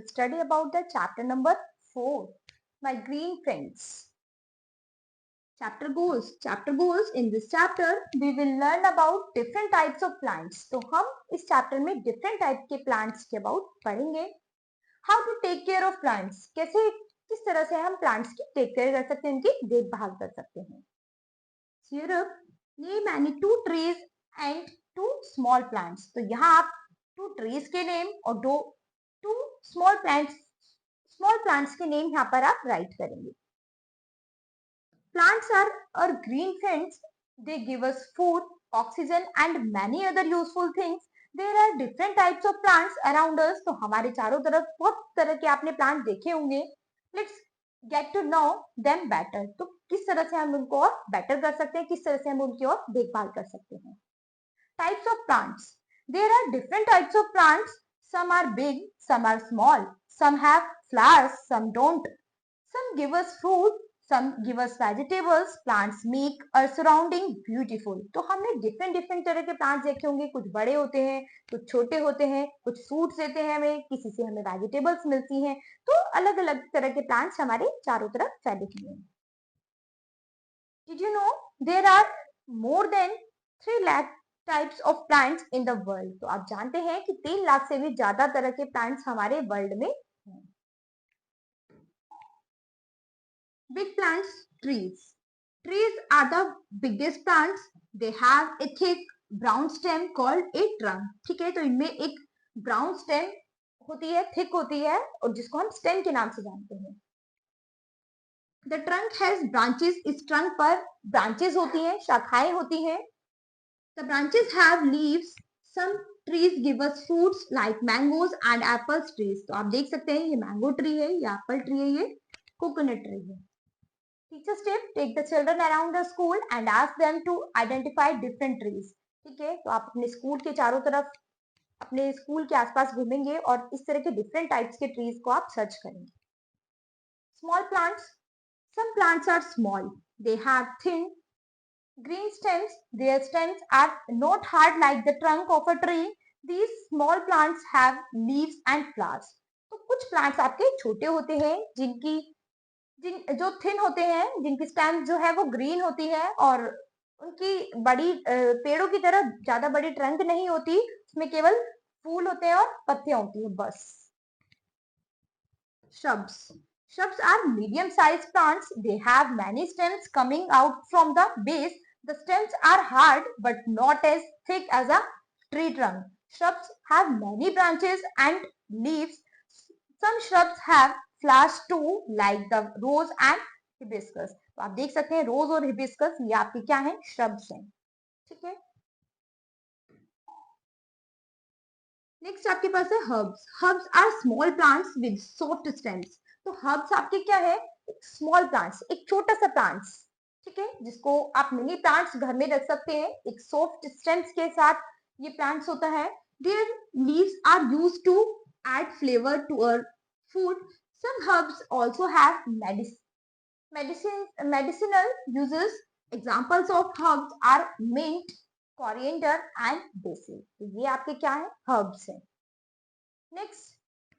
study about the chapter number 4, my green friends. Chapter goals. In this chapter, we will learn about different types of plants. तो हम इस chapter में different type के plants के about पढ़ेंगे. How to take care of plants. किस तरह से हम plants की take care कर सकते हैं, उनकी देखभाल कर सकते हैं. Syrup, name any 2 trees and 2 small plants. तो यहाँ आप 2 trees के name और 2 small plants के name यहाँ पर आप write करेंगे. Plants are our green friends. They give us food, oxygen and many other useful things. There are different types of plants around us. तो हमारे चारों तरफ बहुत तरह के आपने प्लांट देखे होंगे. Let's get to know them better. तो किस तरह से हम उनको और बेटर कर सकते हैं, किस तरह से हम उनकी और देखभाल कर सकते हैं. Types of plants. There are different types of plants. Some are big, some are small. Some have flowers, some don't. Some give us food, some give us vegetables. Plants make our surrounding beautiful. तो हमने different तरह के plants देखे होंगे. कुछ बड़े होते हैं, कुछ छोटे होते हैं, कुछ fruits देते हैं हमें, किसी से हमें vegetables मिलती हैं. तो अलग अलग तरह के plants हमारे चारों तरफ फैले हुए हैं. Did you know there are more than 3 lakh types of plants in the world? तो आप जानते हैं कि 3 लाख से भी ज्यादा तरह के plants हमारे वर्ल्ड में हैं. Big plants, trees. Trees are the biggest plants. They have a thick brown stem called a trunk. ठीक है, तो इनमें एक brown stem होती है, thick होती है और जिसको हम stem के नाम से जानते हैं. The trunk has branches. इस trunk पर branches होती हैं, शाखाएं होती हैं. The branches have leaves. Some trees give us fruits like mangoes and apples trees. तो आप देख सकते हैं ये mango tree है, ये apple tree है, ये coconut tree है. Teachers tip: take the children around the school and ask them to identify different trees. ठीक है, तो आप अपने स्कूल के चारों तरफ अपने स्कूल के आसपास घूमेंगे और इस तरह के डिफरेंट टाइप्स के ट्रीज को आप सर्च करेंगे. Small plants. Some plants are small. They have thin green stems. Their stems are not hard like the trunk of a tree. These small plants have leaves and flowers. तो कुछ plants आपके छोटे होते हैं जो thin होते हैं, जिनकी स्टेम जो है वो ग्रीन होती है और उनकी बड़ी पेड़ों की तरह ज्यादा बड़ी ट्रंक नहीं होती, उसमें केवल फूल होते हैं और पत्तियां होती है बस. Shrubs are medium sized plants. They have many stems coming out from the base. The stems are hard but not as thick as a tree trunk. Shrubs have many branches and leaves. Some shrubs have flowers too, like the rose and hibiscus. तो आप देख सकते हैं रोज और hibiscus ये आपके क्या हैं, shrubs हैं. ठीक है. नेक्स्ट आपके पास है herbs are small plants with soft stems. तो herbs आपके क्या है, एक small plants, एक छोटा सा plants, ठीक है, जिसको आप मिनी प्लांट्स घर में रख सकते हैं. एक soft stems के साथ ये plants होता है. Their leaves are used to add flavor to our food. Some herbs also have medicinal uses. Examples of herbs are mint, coriander and basil. तो ये आपके क्या है, herbs हैं. Next,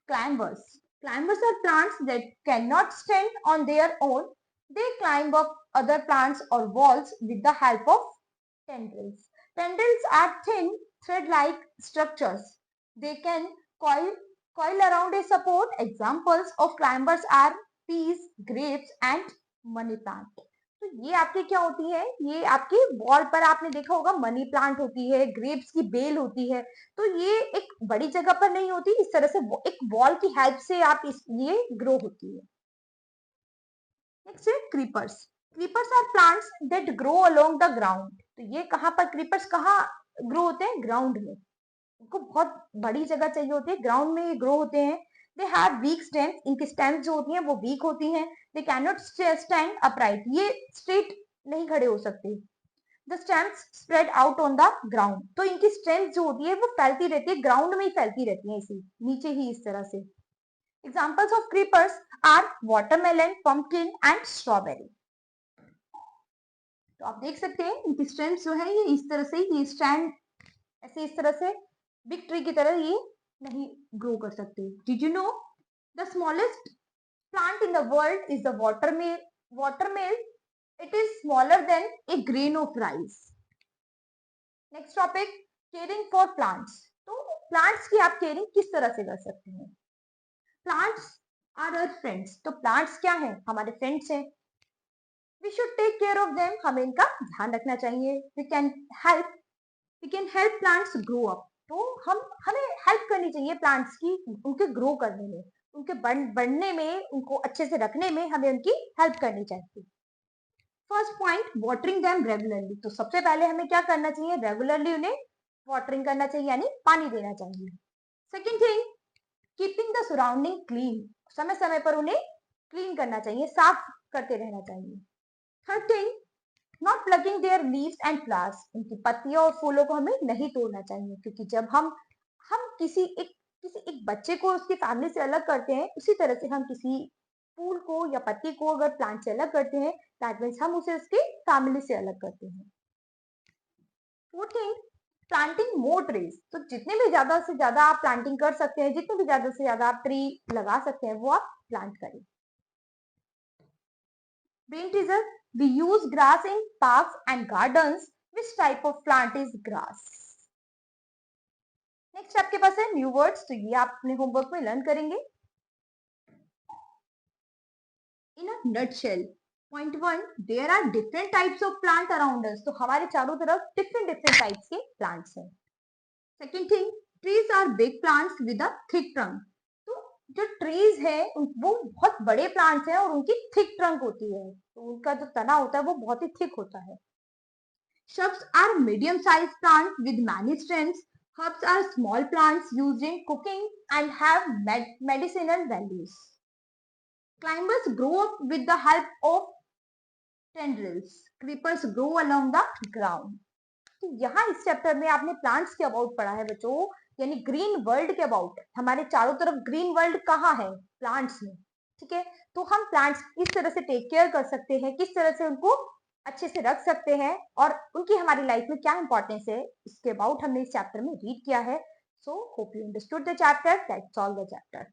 climbers are plants that cannot stand on their own. They climb up other plants or walls with the help of tendrils. Tendrils are thin thread-like structures. They can coil around a support. Examples of climbers are peas, grapes and money plant. तो ये आपके क्या होती है, ये आपके wall पर आपने देखा होगा मनी प्लांट होती है, ग्रेप्स की बेल होती है. तो ये एक बड़ी जगह पर नहीं होती, इस तरह से एक वॉल की हेल्प से आप ये ग्रो होती है. नेक्स्ट है creepers are plants that grow along the ground. तो ये कहाँ पर क्रीपर्स कहाँ ग्रो होते हैं, ग्राउंड में. इनको बहुत बड़ी जगह चाहिए होती है, ग्राउंड में ये ग्रो होते हैं. They have week stems. इनकी स्टेम्स जो होती हैं वो वीक होती हैं. They can not stand upright. ये स्ट्रेट नहीं खड़े हो सकते. The stems spread out on the ground. तो इनकी स्टेम्स जो होती है वो फैलती रहती है, ग्राउंड में ही फैलती रहती है, इसी नीचे ही इस तरह से. Examples of creepers are watermelon, pumpkin and strawberry. तो आप देख सकते हैं इनकी स्टेम्स जो है ये इस तरह से, ये स्टैंड ऐसे इस तरह से बिग ट्री की तरह ये नहीं ग्रो कर सकते. Did you know the smallest plant in the world is the watermelon. Watermelon. It is smaller than a grain of rice. Next topic, caring for plants. तो plants की आप caring किस तरह से कर सकते हैं? Plants are our friends. तो plants क्या हैं? हमारे friends हैं. We should take care of them. हमें इनका ध्यान रखना चाहिए. We can help plants grow up. तो हमें हेल्प करनी चाहिए प्लांट्स की उनके ग्रो करने में, उनके बढ़ने में, उनको अच्छे से रखने में हमें उनकी हेल्प करनी चाहिए. First point, watering them regularly. तो सबसे पहले हमें क्या करना चाहिए? रेगुलरली उन्हें वाटरिंग करना चाहिए, यानी पानी देना चाहिए. Second thing, keeping the surrounding clean. समय समय पर उन्हें क्लीन करना चाहिए, साफ करते रहना चाहिए. Third thing, not plugging there leaves and flowers. उनकी पत्तियों और फूलों को हमें नहीं तोड़ना चाहिए, क्योंकि जब हम किसी एक बच्चे को उसकी फैमिली से अलग करते हैं, उसी तरह से हम किसी फूल को या पत्ती को अगर प्लांट से अलग करते हैं, दैट मीन्स हम उसे उसकी फैमिली से अलग करते हैं. Fourth thing, planting more trees. तो जितने भी ज्यादा से ज्यादा आप प्लांटिंग कर सकते हैं, जितने भी ज्यादा से ज्यादा आप ट्री लगा सकते हैं, वो आप प्लांट करें. Green teaser, we use grass in parks and gardens. Which type of plant is grass? Next आपके पास है न्यू वर्ड्स. तो ये आप अपने होमवर्क में लर्न करेंगे. In a nutshell, point 1, there are different types of plant around us. तो हमारे चारों तरफ डिफरेंट टाइप्स के प्लांट्स हैं. Second thing, trees are big plants with a thick trunk. तो जो ट्रीज है वो बहुत बड़े प्लांट्स हैं और उनकी थिक ट्रंक होती है, तो उनका जो तना होता है वो बहुत ही थिक होता है. Shrubs are medium-sized plants with many strengths. Herbs are small plants used in cooking and have medicinal values. Climbers grow up with the help of tendrils. Creepers grow along the ground. तो यहाँ इस chapter में आपने plants के about पढ़ा है बच्चों, यानी ग्रीन वर्ल्ड के अबाउट. हमारे चारों तरफ ग्रीन वर्ल्ड कहाँ है? प्लांट्स में. ठीक है, तो हम प्लांट्स किस तरह से टेक केयर कर सकते हैं, किस तरह से उनको अच्छे से रख सकते हैं और उनकी हमारी लाइफ में क्या इंपॉर्टेंस है, इसके अबाउट हमने इस चैप्टर में रीड किया है. So hope you understood the chapter. That's all the chapter.